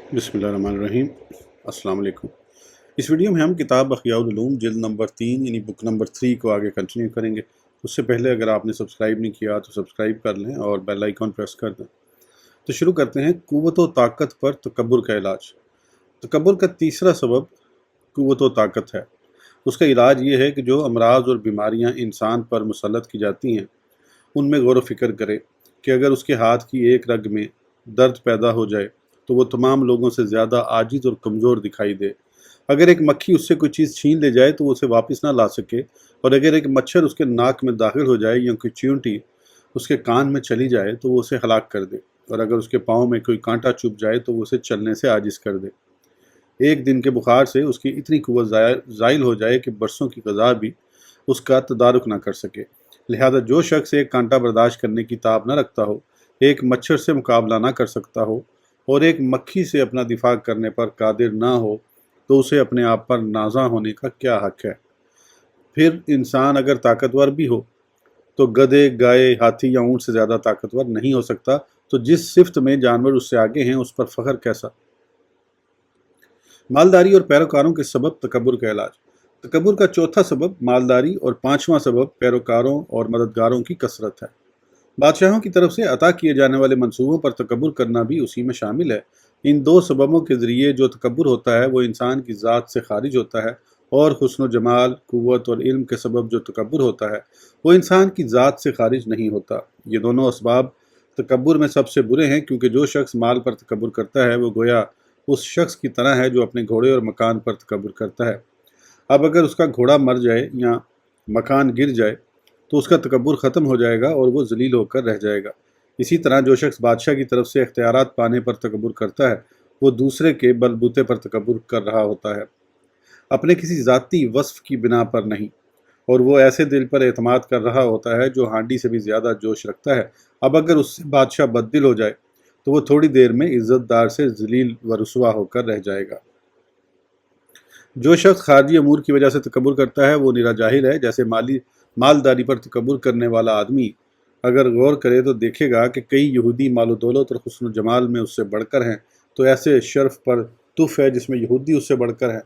बिस्मिल्लाहिर्रहमानिर्रहीम। अस्सलाम वालेकुम। इस वीडियो में हम किताब अहयाउल उलूम जिल्द नंबर 3 यानी बुक नंबर 3 को आगे कंटिन्यू करेंगे। उससे पहले अगर आपने सब्सक्राइब नहीं किया तो सब्सक्राइब कर लें और बेल आइकॉन प्रेस कर दें। तो शुरू करते हैं। क़ुव्वत व ताकत पर तकब्बुर का इलाज। तकब्बुर का तीसरा सबब क़ुव्वत व ताकत है। उसका इलाज ये है कि जो अमराज और बीमारियाँ इंसान पर मुसल्लत की जाती हैं उनमें गौर व फिक्र करे कि अगर उसके हाथ की एक रग में दर्द पैदा हो जाए तो वो तमाम लोगों से ज़्यादा आजिज़ और कमज़ोर दिखाई दे। अगर एक मक्खी उससे कोई चीज़ छीन ले जाए तो वो उसे वापस ना ला सके, और अगर एक मच्छर उसके नाक में दाखिल हो जाए या कोई चींटी उसके कान में चली जाए तो वो उसे हलाक कर दे, और अगर उसके पाँव में कोई कांटा चुभ जाए तो वो उसे चलने से आजिज़ कर दे। एक दिन के बुखार से उसकी इतनी कुव्वत ज़ाइल हो जाए कि बरसों की ग़ज़ा भी उसका तदारुक ना कर सके। लिहाजा जो शख्स एक कांटा बर्दाश्त करने की ताब न रखता हो, एक मच्छर से मुकाबला ना कर सकता हो और एक मक्खी से अपना दिफा करने पर कादिर ना हो, तो उसे अपने आप पर नाज़ा होने का क्या हक़ है। फिर इंसान अगर ताकतवर भी हो तो गधे, गाय, हाथी या ऊँट से ज़्यादा ताकतवर नहीं हो सकता, तो जिस सिफ्त में जानवर उससे आगे हैं उस पर फ़ख्र कैसा। मालदारी और पैरोकारों के सबब तकब्बुर का इलाज। तकब्बुर का चौथा सबब मालदारी और पांचवा सबब पैरोकारों और मददगारों की कसरत है। बादशाहों की तरफ से अता किए जाने वाले मंसूबों पर तकब्बुर करना भी उसी में शामिल है। इन दो सबबों के ज़रिए जो तकब्बुर होता है वो इंसान की ज़ात से खारिज होता है, और हुस्न जमाल, कुव्वत और इल्म के सबब जो तकब्बुर होता है वो इंसान की ज़ात से खारिज नहीं होता। ये दोनों असबाब तकब्बुर में सबसे बुरे हैं, क्योंकि जो शख्स माल पर तकब्बुर करता है वो गोया उस शख्स की तरह है जो अपने घोड़े और मकान पर तकब्बुर करता है। अब अगर उसका घोड़ा मर जाए या मकान गिर जाए तो उसका तकब्बुर ख़त्म हो जाएगा और वो ज़लील होकर रह जाएगा। इसी तरह जो शख्स बादशाह की तरफ से इख्तियारात पाने पर तकब्बुर करता है वो दूसरे के बलबूते पर तकब्बुर कर रहा होता है, अपने किसी ज़ाती वस्फ़ की बिना पर नहीं, और वो ऐसे दिल पर एतमाद कर रहा होता है जो हांडी से भी ज़्यादा जोश रखता है। अब अगर उससे बादशाह बददिल हो जाए तो वो थोड़ी देर में इज़्ज़तदार से ज़लील व रुसवा होकर रह जाएगा। जो शख्स खारजी अमूर की वजह से तकब्बुर करता है वो निरा जाहिल है। जैसे मालदारी पर तकब्बुर करने वाला आदमी अगर गौर करे तो देखेगा कि कई यहूदी मालो दौलत और हुस्न जमाल में उससे बढ़कर हैं, तो ऐसे शर्फ पर तुफ है जिसमें यहूदी उससे बढ़कर हैं,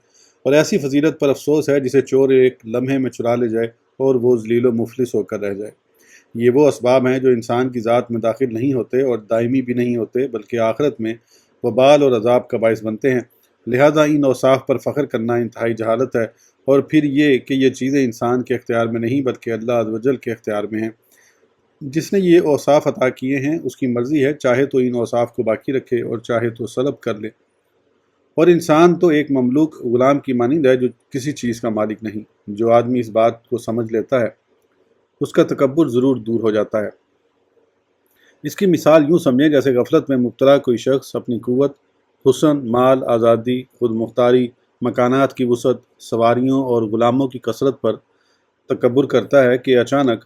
और ऐसी फजीलत पर अफसोस है जिसे चोर एक लम्हे में चुरा ले जाए और वो ज़लील व मुफलिस होकर रह जाए। ये वो असबाब हैं जो इंसान की ज़ात में दाखिल नहीं होते और दायमी भी नहीं होते, बल्कि आखिरत में वबाल और अजाब का बाइस बनते हैं। लिहाजा इन औसाफ पर फ़ख्र करना इंतहाई जहालत है। और फिर ये कि ये चीज़ें इंसान के इख्तियार में नहीं बल्कि अल्लाह अज़्ज़ व जल के इख्तियार में हैं। जिसने ये औसाफ अता किए हैं उसकी मर्ज़ी है, चाहे तो इन औसाफ को बाकी रखे और चाहे तो सलब कर ले। और इंसान तो एक ममलूक ग़ुलाम की मानिंद है जो किसी चीज़ का मालिक नहीं। जो आदमी इस बात को समझ लेता है उसका तकब्बुर ज़रूर दूर हो जाता है। इसकी मिसाल यूँ समझें जैसे गफलत में मुब्तला कोई शख्स अपनी कुव्वत, हुस्न, माल, आज़ादी, खुद मुख्तारी, मकानात की वसअत, सवारियों और ग़ुलामों की कसरत पर तकब्बुर करता है कि अचानक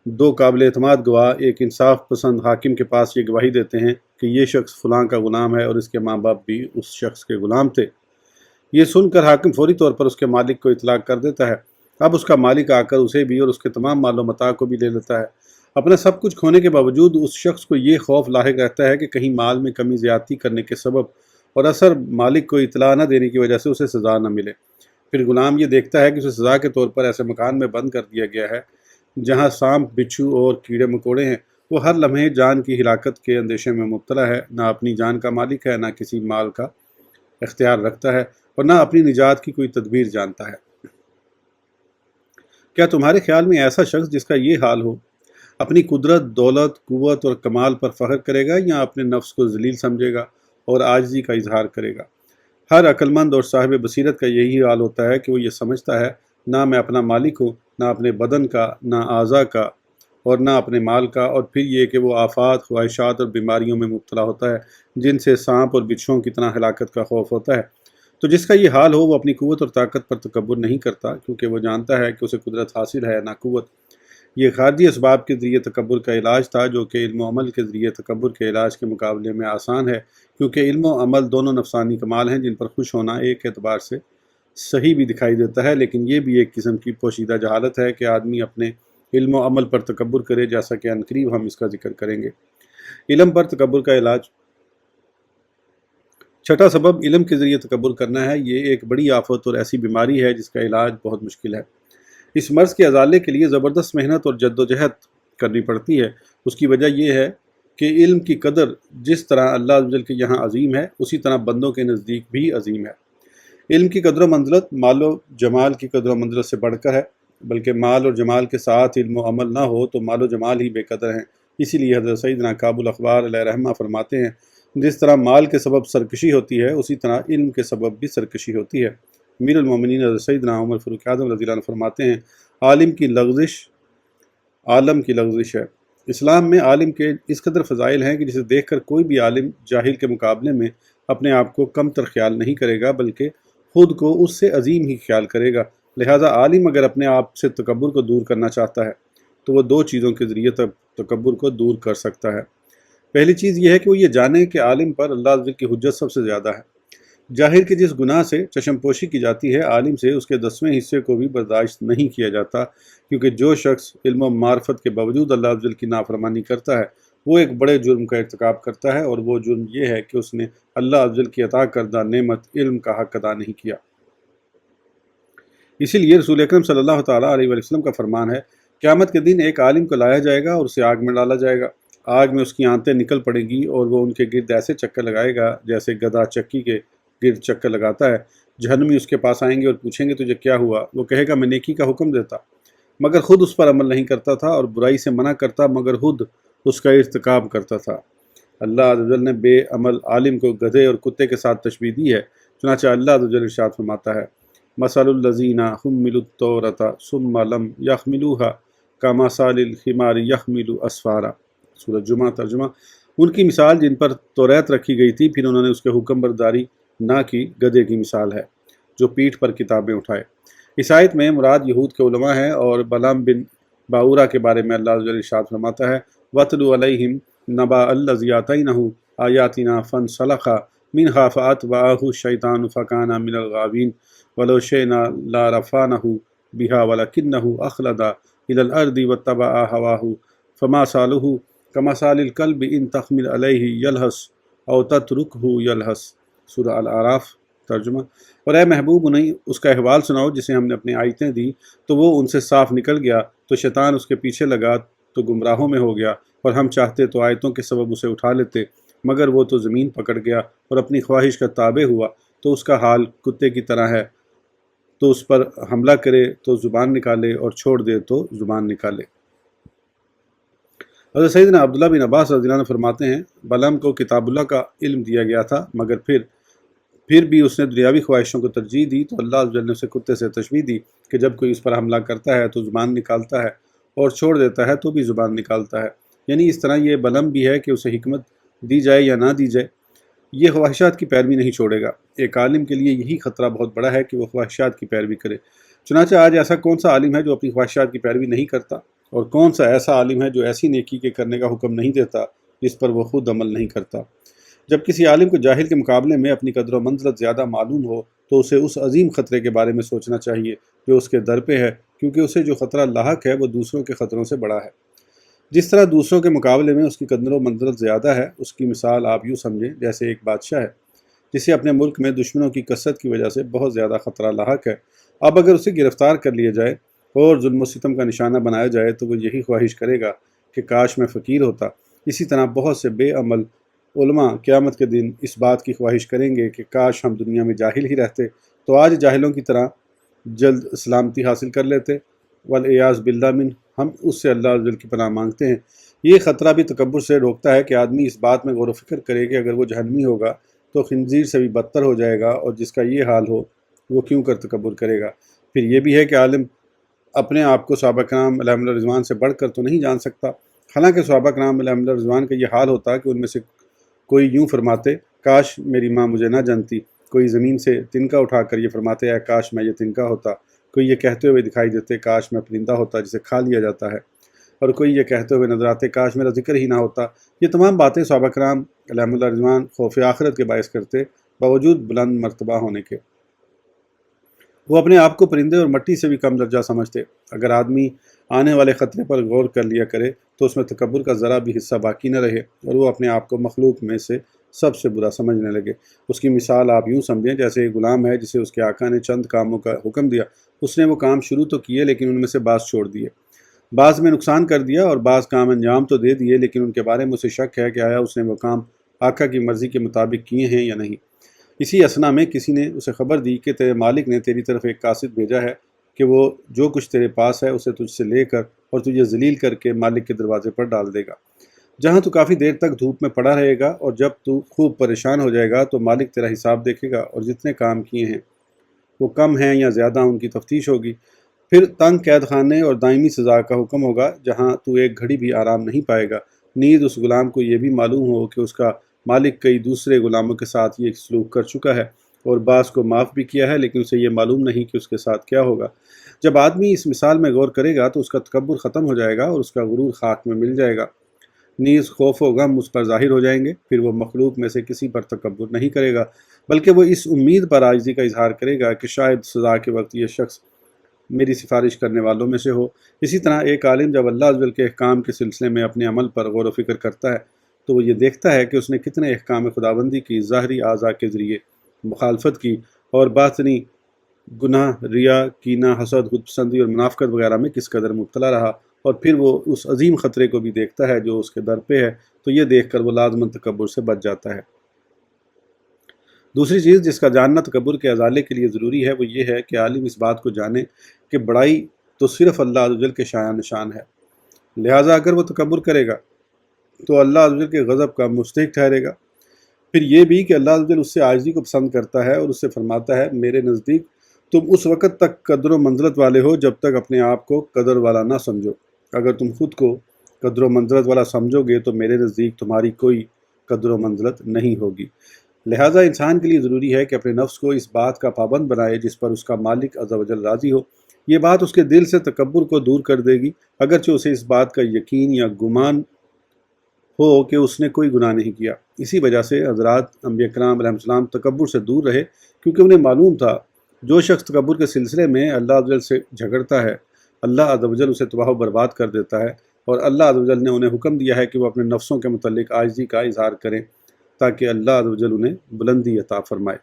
दो काबिल एतमाद गवाह एक इंसाफ पसंद हाकिम के पास ये गवाही देते हैं कि ये शख्स फ़लाँ का ग़ुलाम है और इसके माँ बाप भी उस शख्स के ग़ुलाम थे। ये सुनकर हाकिम फौरी तौर पर उसके मालिक को इतलाक़ कर देता है। अब उसका मालिक आकर उसे भी और उसके तमाम मालो मता को भी ले लेता है। अपना सब कुछ खोने के बावजूद उस शख्स को ये खौफ लाहिक रहता है कि कहीं माल में कमी ज़्यादती करने के सबब और असर मालिक को इतला न देने की वजह से उसे सज़ा न मिले। फिर ग़ुलाम ये देखता है कि उसे सज़ा के तौर पर ऐसे मकान में बंद कर दिया गया है जहाँ सांप, बिच्छू और कीड़े मकोड़े हैं। वो हर लम्हे जान की हिलाकत के अंदेशे में मुब्तला है, ना अपनी जान का मालिक है, ना किसी माल का इख्तियार रखता है और ना अपनी निजात की कोई तदबीर जानता है। क्या तुम्हारे ख्याल में ऐसा शख्स जिसका ये हाल हो अपनी कुदरत, दौलत, कुव्वत और कमाल पर फ़ख्र करेगा या अपने नफ्स को ज़लील समझेगा और आजिज़ी का इजहार करेगा? हर अक्लमंद और साहिब बसीरत का यही हाल होता है कि वो ये समझता है ना मैं अपना मालिक हूँ, ना अपने बदन का, ना आज़ा का और ना अपने माल का, और फिर ये कि वो आफ़ात, ख्वाहिशात और बीमारियों में मुब्तला होता है जिनसे सांप और बिच्छुओं की तरह हलाकत का खौफ होता है। तो जिसका ये हाल हो वो अपनी कुव्वत और ताकत पर तकब्बुर नहीं करता, क्योंकि वो जानता है कि उसे कुदरत हासिल है ना कुव्वत। ये खारजी असबाब के ज़रिए तकब्बुर का इलाज था, जो कि इल्म व अमल के ज़रिए तकब्बुर के इलाज के मुकाबले में आसान है, क्योंकि इल्म व अमल दोनों नफसानी कमाल हैं जिन पर खुश होना एक एतबार से सही भी दिखाई देता है, लेकिन ये भी एक किस्म की पोशीदा जहालत है कि आदमी अपने इल्म व अमल पर तकब्बुर करे, जैसा कि अनकरीब हम इसका जिक्र करेंगे। इल्म पर तकब्बुर का इलाज। छठा सबब इल्म के ज़रिए तकब्बुर करना है। ये एक बड़ी आफत और ऐसी बीमारी है जिसका इलाज बहुत मुश्किल है। इस मर्ज़ के अजाले के लिए ज़बरदस्त मेहनत और जद्दोजहद करनी पड़ती है। उसकी वजह यह है कि इल्म की कदर जिस तरह अल्लाह अज़्ज़ वजल के यहाँ अजीम है, उसी तरह बंदों के नज़दीक भी अजीम है। इल्म की कदर मंज़लत माल व जमाल की कदर मंज़लत से बढ़कर है, बल्कि माल और जमाल के साथ इल्म व अमल ना हो तो माल व जमाल ही बेकदर हैं। इसीलिए हज़रत सैयदना काबुल अखबार अलैहिर्रहमा फरमाते हैं, जिस तरह माल के सबब सरकशी होती है, उसी तरह इल्म के सबब भी सरकशी होती है। अमीरुल मोमिनीन हज़रत सैयदना उमर फ़ारूक आज़म रज़ियल्लाहु अन्हु फरमाते हैं, आलिम की लग़ज़िश आलम की लग़ज़िश है। इस्लाम में आलिम के इस कदर फ़ज़ाइल हैं कि जिसे देखकर कोई भी आलिम जाहिल के मुकाबले में अपने आप को कम तर ख्याल नहीं करेगा, बल्कि ख़ुद को उससे अजीम ही ख्याल करेगा। लिहाजा आलिम अगर अपने आप से तकब्बुर को दूर करना चाहता है तो वह दो चीज़ों के ज़रिए तकब्बुर को दूर कर सकता है। पहली चीज़ यह है कि वो ये जाने कि आलिम पर अल्लाह अज़्ज़ की हुज्जत सबसे ज़्यादा है। जाहिर के जिस गुनाह से चशमपोशी की जाती है, आलिम से उसके 10वें हिस्से को भी बर्दाश्त नहीं किया जाता, क्योंकि जो शख्स इल्म व मार्फत के बावजूद अल्लाह अज़्ज़ की नाफरमानी करता है वो एक बड़े जुर्म का इर्तिकाब करता है, और वो जुर्म ये है कि उसने अल्लाह अज़्ज़ की अता करदा नेमत इल्म का हक़ अदा नहीं किया। इसीलिए रसूल अकरम सल्लल्लाहु तआला अलैहि वसल्लम का फरमान है, क़यामत के दिन एक आलिम को लाया जाएगा और उसे आग में डाला जाएगा। आग में उसकी आंतें निकल पड़ेंगी और वो उनके गिर्द ऐसे चक्कर लगाएगा जैसे गधा चक्की के गिर्द चक्कर लगाता है। जहन्नमी उसके पास आएंगे और पूछेंगे, तुझे क्या हुआ? वो कहेगा, मैं नेकी का हुक्म देता मगर खुद उस पर अमल नहीं करता था, और बुराई से मना करता मगर खुद उसका इर्तिकाब करता था। अल्लाह अज़्ज़ वजल ने बेअमल आलिम को गधे और कुत्ते के साथ तशबीह दी है। चुनांचे अल्लाह अज़्ज़ वजल इरशाद फरमाता है, मसलुल लज़ीना हुम्मिलुत तौरता सुम्मा लम यहमिलूहा कमसालिल हिमारी यहमिलु अस्फारा। सूरह जुमा तर्जुमा। उनकी मिसाल जिन पर तौरात रखी गई थी फिर उन्होंने उसके हुक्म बरदारी ना की, गधे की मिसाल है जो पीठ पर किताबें उठाए। इस आयत में मुराद यहूद के उलमा है, और बलाम बिन बाऊरा के बारे में अल्लाह अज़्ज़ वजल इरशाद फरमाता है, वतलु अलैहिम नबा अल्लज़ी आतैनहु आयातिना फनसलखा मिनहा फअतबअहु शैतानु फकाना मिनल गावीन वलो शिअना लरफ़अनहु बिहा वलकिन्नहु अख़लदा इलल अर्दि वत्तबअ हवाहु फमासालुहु कमसालिल कल्बि इन तख़मिल अलैहि यलहस औ तत्रुकहु यलहस। सूरह अल-आराफ तर्जुमा। और ए महबूब, उन्हें उसका अहवाल सुनाओ जिसे हमने अपनी आयतें दी तो वो उनसे साफ निकल गया, तो शैतान उसके पीछे लगा तो गुमराहों में हो गया, और हम चाहते तो आयतों के सबब उसे उठा लेते, मगर वो तो ज़मीन पकड़ गया और अपनी ख्वाहिश का ताबे हुआ, तो उसका हाल कुत्ते की तरह है, तो उस पर हमला करे तो ज़ुबान निकाले और छोड़ दे तो ज़ुबान निकाले। हज़रत सैयदना अब्दुल्लाह बिन अब्बास रज़ियल्लाहु अन्हु फरमाते हैं, बलम को किताबुल्लाह का इल्म दिया गया था, मगर फिर भी उसने दुनियावी ख्वाहिशों को तरजीह दी, तो अल्लाह अज़्ज़ वजल ने उसे कुत्ते से तशबीह दी कि जब कोई उस पर हमला करता है तो ज़ुबान निकालता है, और छोड़ देता है तो भी ज़ुबान निकालता है। यानी इस तरह ये बलम भी है कि उसे हिकमत दी जाए या ना दी जाए, ये ख्वाहिशात की पैरवी नहीं छोड़ेगा। एक आलिम के लिए यही ख़तरा बहुत बड़ा है कि वह ख्वाहिशात की पैरवी करे। चुनांचे आज ऐसा कौन सा आलिम है जो अपनी ख्वाहिशात की पैरवी नहीं करता, और कौन सा ऐसा आलिम है जो ऐसी नेकी के करने का हुक्म नहीं देता जिस पर वह खुद अमल नहीं करता। जब किसी आलिम को जाहिल के मुकाबले में अपनी कदर व मंज़लत ज़्यादा मालूम हो तो उसे उस अजीम ख़तरे के बारे में सोचना चाहिए जो उसके दर पे है, क्योंकि उसे जो ख़तरा लाहक है वो दूसरों के ख़तरों से बड़ा है। जिस तरह दूसरों के मुकाबले में उसकी कदर व मंज़लत ज़्यादा है, उसकी मिसाल आप यूँ समझें जैसे एक बादशाह है जिसे अपने मुल्क में दुश्मनों की कसरत की वजह से बहुत ज़्यादा ख़तरा लाहक है। अब अगर उसे गिरफ़्तार कर लिया जाए और जुल्म व सितम का निशाना बनाया जाए तो वो यही ख्वाहिश करेगा कि काश मैं फ़कीर होता। इसी तरह बहुत से बेअमल उलमा क़यामत के दिन इस बात की ख्वाहिश करेंगे कि काश हम दुनिया में जाहिल ही रहते, तो आज जाहिलों की तरह जल्द सलामती हासिल कर लेते। वल-इयाज़ बिल्लाह मिन, हम उससे अल्लाह अज़्ज़ की पनाह मांगते हैं। ये ख़तरा भी तकब्बुर से रोकता है कि आदमी इस बात में गौर व फ़िक्र करे कि अगर वो जहन्नमी होगा तो खिंजीर से भी बदतर हो जाएगा, और जिसका ये हाल हो वो क्यों कर तकब्बुर करेगा। फिर ये भी है कि आलिम अपने आप को सहाबा किराम अलैहिम रिज़वान से बढ़कर तो नहीं जान सकता। हालांकि सहाबा किराम अलैहिम रिज़वान का ये हाल होता कि उनमें से कोई यूँ फरमाते, काश मेरी माँ मुझे ना जानती। कोई ज़मीन से तिनका उठाकर ये फरमाते हैं, काश मैं ये तिनका होता। कोई ये कहते हुए दिखाई देते, काश मैं परिंदा होता जिसे खा लिया जाता है। और कोई ये कहते हुए नजर आते, काश मेरा जिक्र ही ना होता। ये तमाम बातें सहाबा किराम अलैहिम रिज़वान खौफ आखिरत के बायस करते, बावजूद बुलंद मर्तबा होने के। वो अपने आप को परिंदे और मट्टी से भी कम दर्जा समझते। अगर आदमी आने वाले ख़तरे पर गौर कर लिया करे तो उसमें तकब्बुर का ज़रा भी हिस्सा बाकी न रहे, और वो अपने आप को मखलूक में से سب سے برا سمجھنے لگے۔ اس کی مثال آپ یوں سمجھیں جیسے ایک غلام ہے جسے اس کے آقا نے چند کاموں کا حکم دیا، اس نے وہ کام شروع تو کیے لیکن ان میں سے بعض چھوڑ دیے، بعض میں نقصان کر دیا اور بعض کام انجام تو دے دیے لیکن ان کے بارے میں اسے شک ہے کہ آیا اس نے وہ کام آقا کی مرضی کے مطابق کیے ہیں یا نہیں۔ اسی اثنا میں کسی نے اسے خبر دی کہ تیرے مالک نے تیری طرف ایک قاصد بھیجا ہے کہ وہ جو کچھ تیرے پاس ہے اسے تجھ سے لے کر اور تجھے ذلیل کر کے مالک کے دروازے پر ڈال دے گا، جہاں تو کافی دیر تک دھوپ میں پڑا رہے گا، اور جب تو خوب پریشان ہو جائے گا تو مالک تیرا حساب دیکھے گا اور جتنے کام کیے ہیں وہ کم ہیں یا زیادہ ان کی تفتیش ہوگی۔ پھر تنگ قید خانے اور دائمی سزا کا حکم ہوگا جہاں تو ایک گھڑی بھی آرام نہیں پائے گا۔ نیز اس غلام کو یہ بھی معلوم ہو کہ اس کا مالک کئی دوسرے غلاموں کے ساتھ یہ سلوک کر چکا ہے اور بعض کو معاف بھی کیا ہے لیکن اسے یہ معلوم نہیں کہ اس کے ساتھ کیا ہوگا۔ جب آدمی اس مثال میں غور کرے گا تو اس کا تکبر ختم ہو جائے گا اور اس کا غرور خاک میں مل جائے گا، نیز خوف و غم اس پر ظاہر ہو جائیں گے۔ پھر وہ مخلوق میں سے کسی پر تکبر نہیں کرے گا بلکہ وہ اس امید پر عاجزی کا اظہار کرے گا کہ شاید سزا کے وقت یہ شخص میری سفارش کرنے والوں میں سے ہو۔ اسی طرح ایک عالم جب اللہ عز و جل کے احکام کے سلسلے میں اپنے عمل پر غور و فکر کرتا ہے تو وہ یہ دیکھتا ہے کہ اس نے کتنے احکام خداوندی کی ظاہری اعضاء کے ذریعے مخالفت کی اور باطنی گناہ، ریا، کینہ، حسد، خود پسندی اور منافقت وغیرہ میں کس قدر مبتلا رہا، اور پھر وہ اس عظیم خطرے کو بھی دیکھتا ہے جو اس کے در پہ ہے، تو یہ دیکھ کر وہ لازماً تکبر سے بچ جاتا ہے۔ دوسری چیز جس کا جاننا تکبر کے ازالے کے لیے ضروری ہے وہ یہ ہے کہ عالم اس بات کو جانے کہ بڑائی تو صرف اللہ عز و جل کے شایان نشان ہے، لہٰذا اگر وہ تکبر کرے گا تو اللہ عز و جل کے غضب کا مستحق ٹھہرے گا۔ پھر یہ بھی کہ اللہ عز و جل اس سے عاجزی کو پسند کرتا ہے اور اس سے فرماتا ہے میرے نزدیک تم اس وقت تک قدر و منزلت والے ہو جب تک اپنے آپ کو قدر والا نہ سمجھو، اگر تم خود کو قدر و منزلت والا سمجھو گے تو میرے نزدیک تمہاری کوئی قدر و منزلت نہیں ہوگی۔ لہٰذا انسان کے لیے ضروری ہے کہ اپنے نفس کو اس بات کا پابند بنائے جس پر اس کا مالک عز و جل راضی ہو۔ یہ بات اس کے دل سے تکبر کو دور کر دے گی، اگرچہ اسے اس بات کا یقین یا گمان ہو کہ اس نے کوئی گناہ نہیں کیا۔ اسی وجہ سے حضرات انبیاء کرام علیہ السلام تکبر سے دور رہے، کیونکہ انہیں معلوم تھا جو شخص تکبر کے سلسلے میں اللہ عز و جل سے جھگڑتا ہے اللہ عز و جل اسے تباہ و برباد کر دیتا ہے، اور اللہ عز و جل نے انہیں حکم دیا ہے کہ وہ اپنے نفسوں کے متعلق عاجزی کا اظہار کریں تاکہ اللہ عز و جل انہیں بلندی عطا فرمائے۔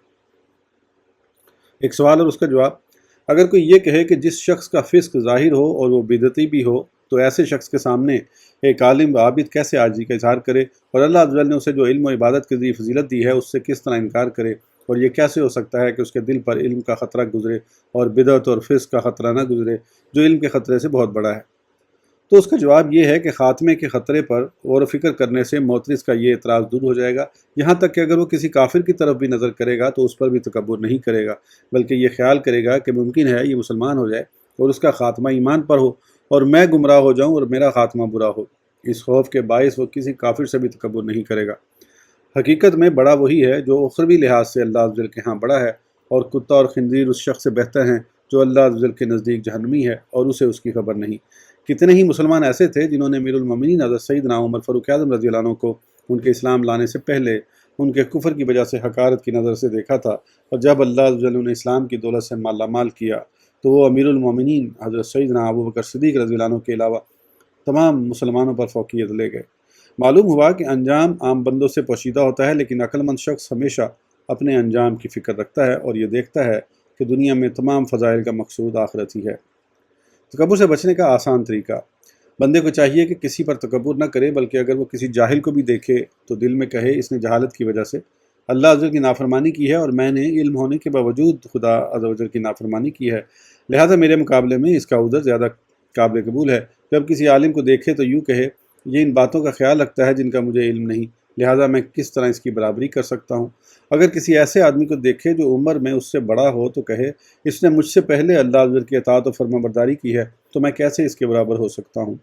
ایک سوال اور اس کا جواب: اگر کوئی یہ کہے کہ جس شخص کا فسق ظاہر ہو اور وہ بدعتی بھی ہو تو ایسے شخص کے سامنے ایک عالم و عابد کیسے عاجزی کا اظہار کرے، اور اللہ عز و جل نے اسے جو علم و عبادت کے ذریعے فضیلت دی ہے اس سے کس طرح انکار کرے، اور یہ کیسے ہو سکتا ہے کہ اس کے دل پر علم کا خطرہ گزرے اور بدعت اور فسق کا خطرہ نہ گزرے جو علم کے خطرے سے بہت بڑا ہے؟ تو اس کا جواب یہ ہے کہ خاتمے کے خطرے پر غور و فکر کرنے سے معترض کا یہ اعتراض دور ہو جائے گا، یہاں تک کہ اگر وہ کسی کافر کی طرف بھی نظر کرے گا تو اس پر بھی تکبر نہیں کرے گا، بلکہ یہ خیال کرے گا کہ ممکن ہے یہ مسلمان ہو جائے اور اس کا خاتمہ ایمان پر ہو اور میں گمراہ ہو جاؤں اور میرا خاتمہ برا ہو۔ اس خوف کے باعث وہ کسی کافر سے بھی تکبر نہیں کرے گا۔ حقیقت میں بڑا وہی ہے جو اخروی لحاظ سے اللہ عز و جل کے ہاں بڑا ہے، اور کتا اور خنزیر اس شخص سے بہتر ہیں جو اللہ عز و جل کے نزدیک جہنمی ہے اور اسے اس کی خبر نہیں۔ کتنے ہی مسلمان ایسے تھے جنہوں نے امیر المومنین حضرت سیدنا عمر فاروق اعظم رضی اللہ عنہ کو ان کے اسلام لانے سے پہلے ان کے کفر کی وجہ سے حقارت کی نظر سے دیکھا تھا، اور جب اللہ عز و جل نے اسلام کی دولت سے مالا مال کیا تو وہ امیر المومنین حضرت سیدنا ابو بکر صدیق رضی اللہ عنہ کے علاوہ تمام مسلمانوں پر فوقیت لے گئے۔ معلوم ہوا کہ انجام عام بندوں سے پوشیدہ ہوتا ہے، لیکن عقل مند شخص ہمیشہ اپنے انجام کی فکر رکھتا ہے اور یہ دیکھتا ہے کہ دنیا میں تمام فضائل کا مقصود آخرت ہی ہے۔ تکبر سے بچنے کا آسان طریقہ: بندے کو چاہیے کہ کسی پر تکبر نہ کرے، بلکہ اگر وہ کسی جاہل کو بھی دیکھے تو دل میں کہے اس نے جہالت کی وجہ سے اللہ عز و جل کی نافرمانی کی ہے اور میں نے علم ہونے کے باوجود خدا عز و جل کی نافرمانی کی ہے، لہذا میرے مقابلے میں اس کا عذر زیادہ قابل قبول ہے۔ جب کسی عالم کو دیکھے تو یوں کہے یہ ان باتوں کا خیال رکھتا ہے جن کا مجھے علم نہیں، لہذا میں کس طرح اس کی برابری کر سکتا ہوں۔ اگر کسی ایسے آدمی کو دیکھے جو عمر میں اس سے بڑا ہو تو کہے اس نے مجھ سے پہلے اللہ عز و جل کی اطاعت و فرما برداری کی ہے تو میں کیسے اس کے برابر ہو سکتا ہوں۔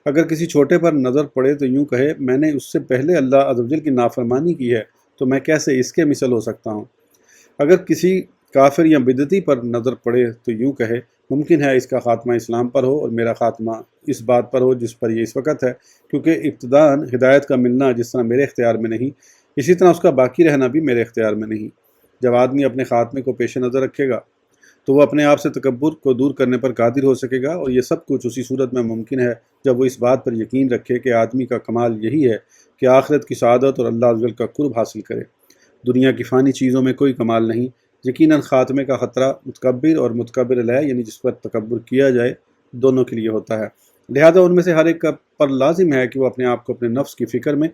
اگر کسی چھوٹے پر نظر پڑے تو یوں کہے میں نے اس سے پہلے اللہ عز و جل کی نافرمانی کی ہے تو میں کیسے اس کے مثل ہو سکتا ہوں۔ اگر کسی کافر یا بدعتی پر نظر پڑے تو یوں کہے ممکن ہے اس کا خاتمہ اسلام پر ہو اور میرا خاتمہ اس بات پر ہو جس پر یہ اس وقت ہے، کیونکہ ابتداً ہدایت کا ملنا جس طرح میرے اختیار میں نہیں اسی طرح اس کا باقی رہنا بھی میرے اختیار میں نہیں۔ جب آدمی اپنے خاتمے کو پیش نظر رکھے گا तो वो अपने आप से तकब्बुर को दूर करने पर कादिर हो सकेगा। और ये सब कुछ उसी सूरत में मुमकिन है जब वो इस बात पर यकीन रखे कि आदमी का कमाल यही है कि आखिरत की सआदत और अल्लाह अज़्ज़ वजल का कुर्ब हासिल करे। दुनिया की फ़ानी चीज़ों में कोई कमाल नहीं। यकीनन ख़ात्मे का ख़तरा मुतकब्बिर और मुतकब्बिर अलैह यानी जिस पर तकब्बुर किया जाए दोनों के लिए होता है। लिहाजा उनमें से हर एक पर लाजिम है कि वो अपने आप को अपने नफ्स की फ़िक्र में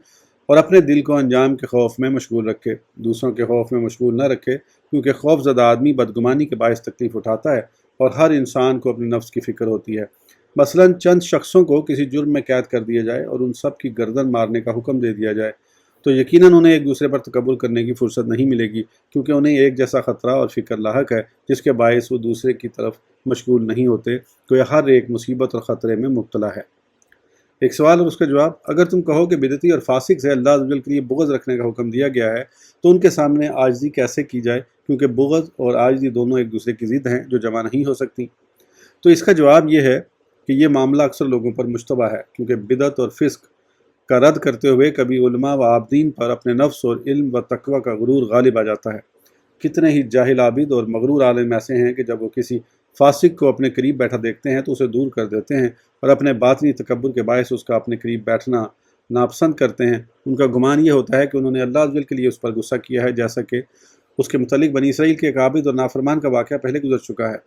और अपने दिल को अंजाम के खौफ में मशगूल रखे, दूसरों के खौफ में मशगूल न रखे, क्योंकि खौफज़दा आदमी बदगुमानी के बायस तकलीफ़ उठाता है और हर इंसान को अपने नफ्स की फ़िक्र होती है। मसलन चंद शख्सों को किसी जुर्म में कैद कर दिया जाए और उन सब की गर्दन मारने का हुक्म दे दिया जाए तो यकीनन उन्हें एक दूसरे पर तकब्बुर करने की फुर्सत नहीं मिलेगी, क्योंकि उन्हें एक जैसा ख़तरा और फ़िक्र लाहक है जिसके बायस वो दूसरे की तरफ मशगूल नहीं होते। तो हर एक मुसीबत और ख़तरे में मुब्तला है। एक सवाल और उसका जवाब, अगर तुम कहो कि बिदती और फासिक से अल्लाह अज़्ज़ वजल के लिए बुग़्ज़ रखने का हुक्म दिया गया है तो उनके सामने आजिज़ी कैसे की जाए, क्योंकि बुग़्ज़ और आजिज़ी दोनों एक दूसरे की ज़िद हैं जो जमा नहीं हो सकती। तो इसका जवाब यह है कि ये मामला अक्सर लोगों पर मुश्तबा है, क्योंकि बिदत और फ़िस्क का रद्द करते हुए कभी उलमा व आबदीन पर अपने नफ्स और इल्म व तक़वा का गुरूर गालिब आ जाता है। कितने ही जाहिल आबिद और मगरूर आलिम ऐसे हैं कि जब वो किसी फासिक को अपने करीब बैठा देखते हैं तो उसे दूर कर देते हैं और अपने बातनी तकब्बुर के बायस उसका अपने करीब बैठना नापसंद करते हैं। उनका गुमान ये होता है कि उन्होंने अल्लाह अज़्ज़ वजल के लिए उस पर गुस्सा किया है, जैसा कि उसके मुतल्लिक़ बनी इसराइल के एक आबिद और नाफरमान का वाक़या पहले गुजर चुका है।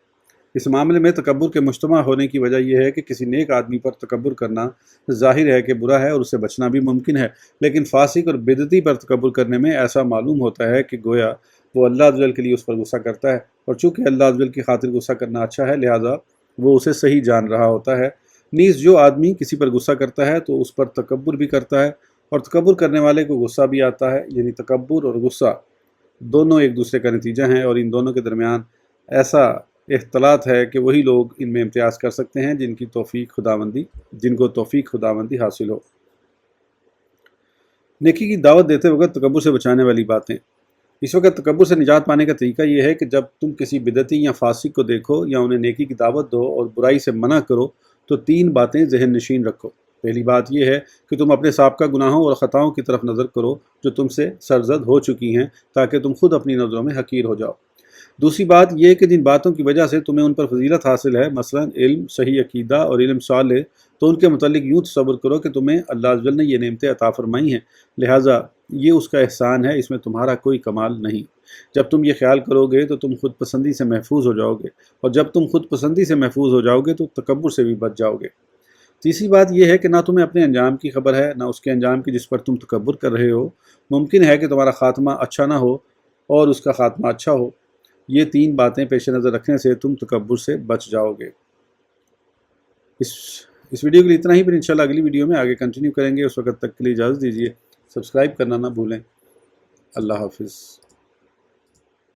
इस मामले में तकब्बुर के मुज्तमा होने की वजह यह है कि किसी नेक आदमी पर तकब्बुर करना ज़ाहिर है कि बुरा है और उससे बचना भी मुमकिन है, लेकिन फासिक और बिदती पर तकब्बुर करने में ऐसा मालूम होता है कि गोया वो अल्लाह अज़्ज़ वजल के लिए उस पर गुस्सा करता है, और चूँकि अल्लाह अज़्ज़ वजल की खातिर गुस्सा करना अच्छा है लिहाजा वो उसे सही जान रहा होता है। नीज़ जो आदमी किसी पर गुस्सा करता है तो उस पर तकब्बुर भी करता है, और तकब्बुर करने वाले को गुस्सा भी आता है। यानी तकब्बुर और गुस्सा दोनों एक दूसरे का नतीजा हैं, और इन दोनों के दरमियान ऐसा इख्तलात है कि वही लोग इनमें इम्तियाज़ कर सकते हैं जिनको तौफ़ीक खुदावंदी हासिल हो। नेकी की दावत देते वक्त तकब्बुर से बचाने वाली बातें। इस वक्त तकब्बुर से निजात पाने का तरीका यह है कि जब तुम किसी बिदती या फासिक को देखो या उन्हें नेकी की दावत दो और बुराई से मना करो तो 3 बातें ज़हन नशीन रखो। पहली बात यह है कि तुम अपने साबका गुनाहों और ख़ताओं की तरफ नज़र करो जो तुमसे सरज़द हो चुकी हैं, ताकि तुम खुद अपनी नज़रों में हकीर हो जाओ। दूसरी बात यह है कि जिन बातों की वजह से तुम्हें उन पर फजीलत हासिल है, मसलन इल्म, सही अकीदा और इल्म साले, तो उनके मुतालिक यूँ तसव्वुर करो कि तुम्हें अल्लाह अज़्ज़ वजल ने ये नेमतें अता फरमाई हैं, लिहाजा ये उसका एहसान है, इसमें तुम्हारा कोई कमाल नहीं। जब तुम ये ख्याल करोगे तो तुम खुद पसंदी से महफूज हो जाओगे, और जब तुम खुद पसंदी से महफूज हो जाओगे तो तकब्बुर से भी बच जाओगे। तीसरी बात यह है कि ना तुम्हें अपने अंजाम की खबर है, ना उसके अंजाम की जिस पर तुम तकब्बुर कर रहे हो। मुमकिन है कि तुम्हारा ख़ात्मा अच्छा ना हो और उसका ख़ात्मा अच्छा हो। ये 3 बातें पेश नज़र रखने से तुम तकब्बुर से बच जाओगे। इस वीडियो के लिए इतना ही, फिर इंशाल्लाह अगली वीडियो में आगे कंटिन्यू करेंगे। उस वक्त तक के लिए इजाज़त दीजिए। सब्सक्राइब करना ना भूलें। अल्लाह हाफ़िज़।